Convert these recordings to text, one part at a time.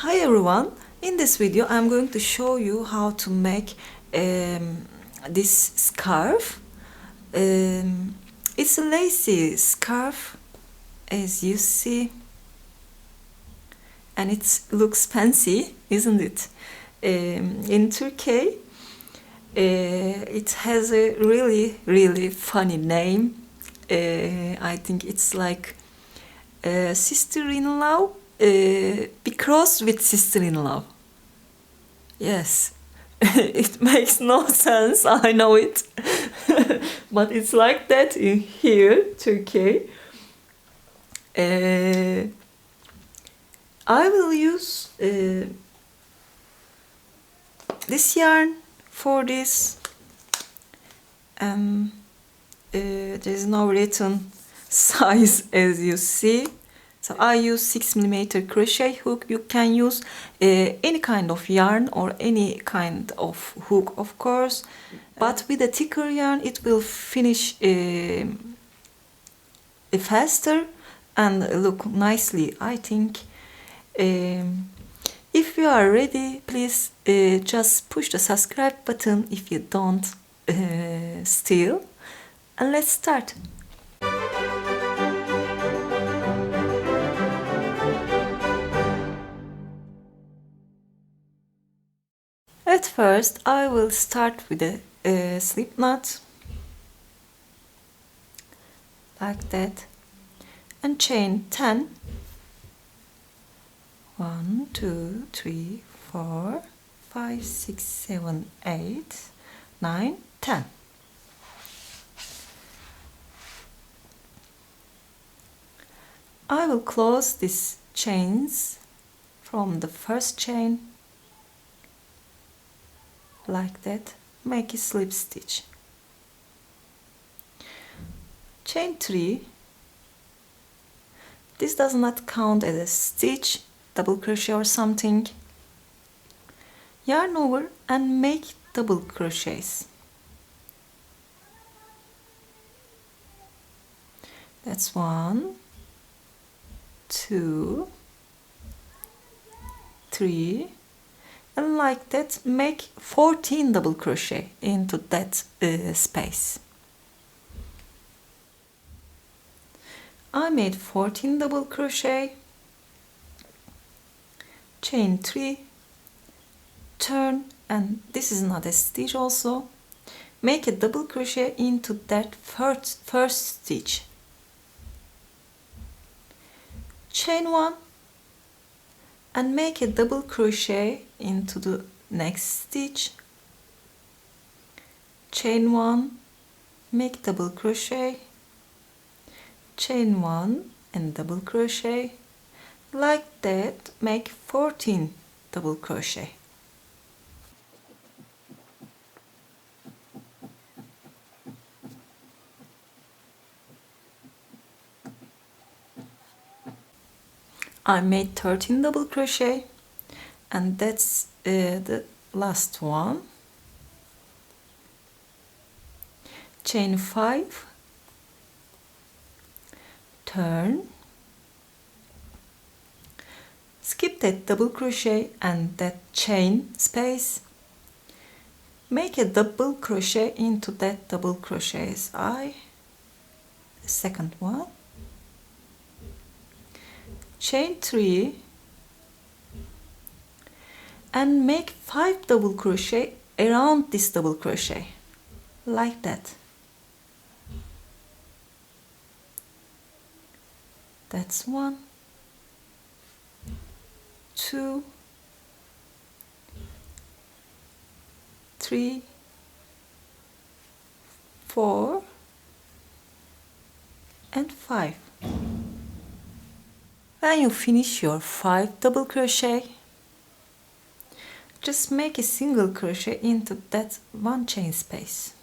Hi everyone, in this video I'm going to show you how to make this scarf. It's a lacy scarf as you see, and it looks fancy, isn't it? In Turkey it has a really funny name. I think it's like sister-in-law, be crossed with sister-in-law. Yes, it makes no sense, I know it. But it's like that in here, Turkey. I will use this yarn for this. There's no written size as you see. So I use 6mm crochet hook. You can use any kind of yarn or any kind of hook, of course. But with a thicker yarn, it will finish faster and look nicely, I think. If you are ready, please just push the subscribe button if you don't still. And let's start. At first, I will start with a slip knot, like that, and chain 10. 1, 2, 3, 4, 5, 6, 7, 8, 9, 10. I will close these chains from the first chain, like that, make a slip stitch. Chain 3, this does not count as a stitch, double crochet or something. Yarn over and make double crochets. That's 1, 2, 3, and like that make 14 double crochet into that space. I made 14 double crochet, chain 3, turn, and this is not a stitch also, make a double crochet into that first stitch, chain 1, and make a double crochet into the next stitch, chain 1, make double crochet, chain 1 and double crochet, like that make 14 double crochet. I made 13 double crochet, and that's the last one. Chain 5, turn, skip that double crochet and that chain space, make a double crochet into that double crochet the second one, chain 3, and make 5 double crochet around this double crochet, like that. That's 1, 2, 3, 4, and 5. When you finish your 5 double crochet, just make a single crochet into that one chain space.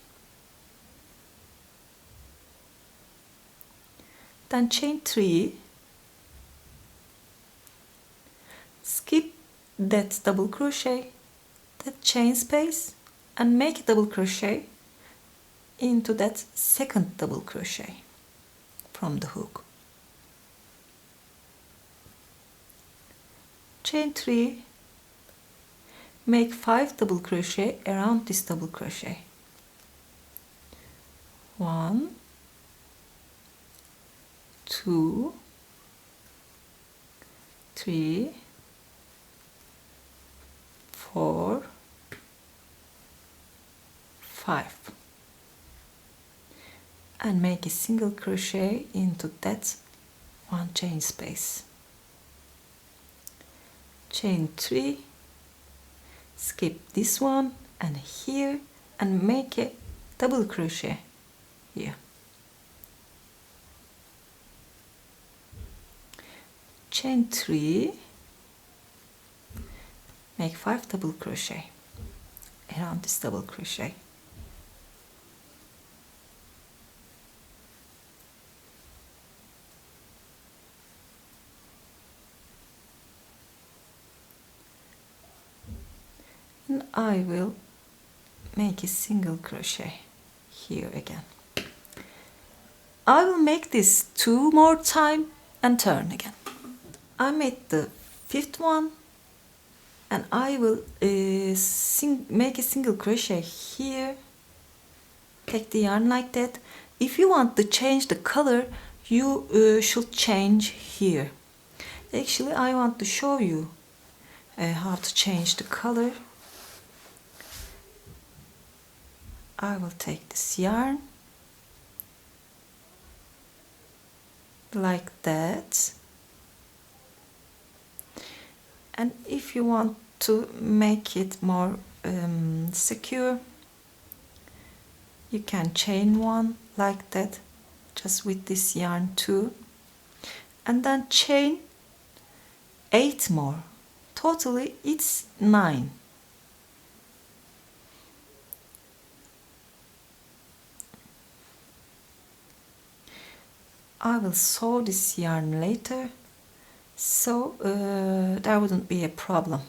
Then chain 3, skip that double crochet, that chain space, and make a double crochet into that second double crochet from the hook. chain 3, make 5 double crochet around this double crochet. 1, 2, 3, 4, 5, and make a single crochet into that one chain space. Chain 3, skip this one and here, and make a double crochet here. Chain 3, make 5 double crochet around this double crochet. And I will make a single crochet here again. I will make this 2 more time and turn again. I made the 5th one, and I will make a single crochet here. Take the yarn like that. If you want to change the color, you should change here. Actually, I want to show you how to change the color. I will take this yarn like that, and if you want to make it more secure, you can chain 1 like that, just with this yarn too, and then chain 8 more. Totally it's 9. I will sew this yarn later, so there wouldn't be a problem.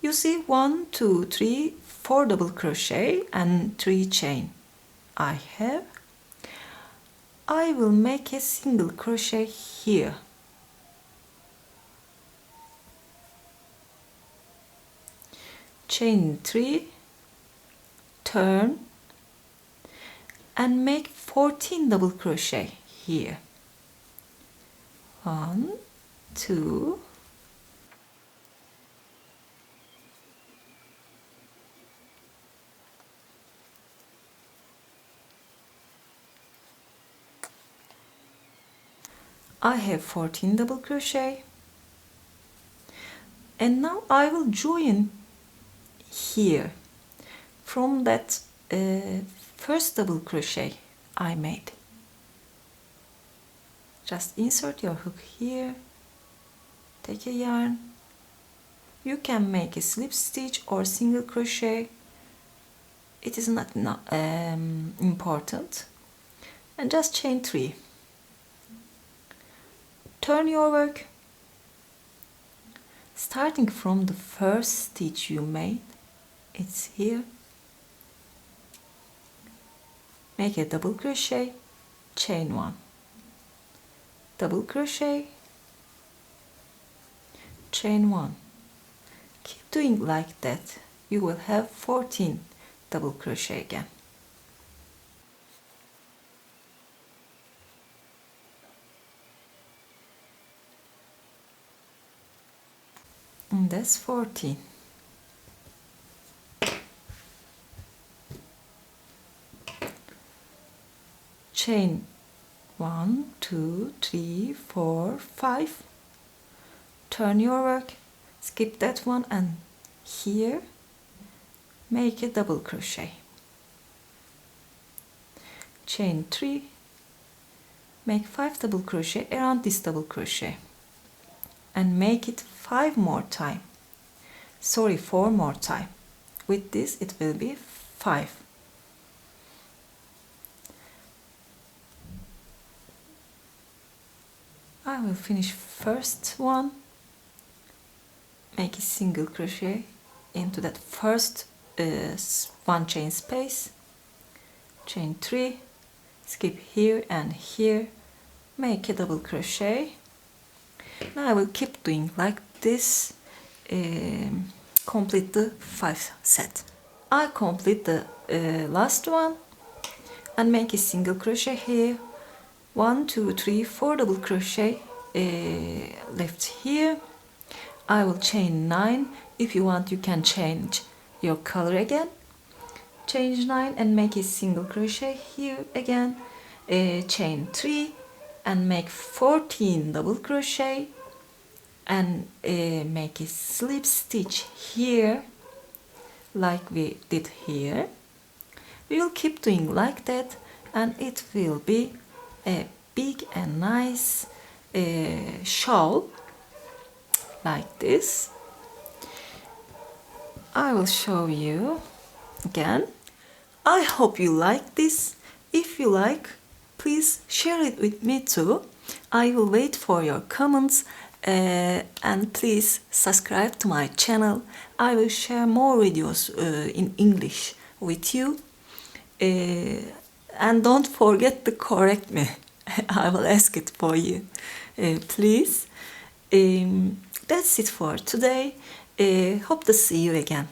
You see 1, 2, 3, 4 double crochet and 3 chain I have. I will make a single crochet here. Chain 3, turn, and make 14 double crochet here. 1, 2, I have 14 double crochet, and now I will join here from that first double crochet I made. Just insert your hook here, take a yarn. You can make a slip stitch or single crochet, it is not important, and just chain 3. Turn your work, starting from the first stitch you made, it's here. Make a double crochet, chain 1, double crochet, chain 1. Keep doing like that. You will have 14 double crochet again. And that's 14. Chain 1, 2, 3, 4, 5. Turn your work, skip that one, and here make a double crochet. Chain 3, make 5 double crochet around this double crochet, and make it 5 more time. Sorry, 4 more time. With this it will be 5. I will finish first one, make a single crochet into that first one chain space, chain 3, skip here and here, make a double crochet, Now I will keep doing like this, complete the 5 set. I complete the last one and make a single crochet here. 1, 2, 3, 4 double crochet left here. I will chain 9. If you want, you can change your color again. Change 9 and make a single crochet here again. Chain 3 and make 14 double crochet and make a slip stitch here like we did here. We will keep doing like that and it will be a big and nice shawl like this. I will show you again. I hope you like this. If you like, please share it with me too. I will wait for your comments and please subscribe to my channel. I will share more videos in English with you. And don't forget to correct me. I will ask it for you. Please. That's it for today. Hope to see you again.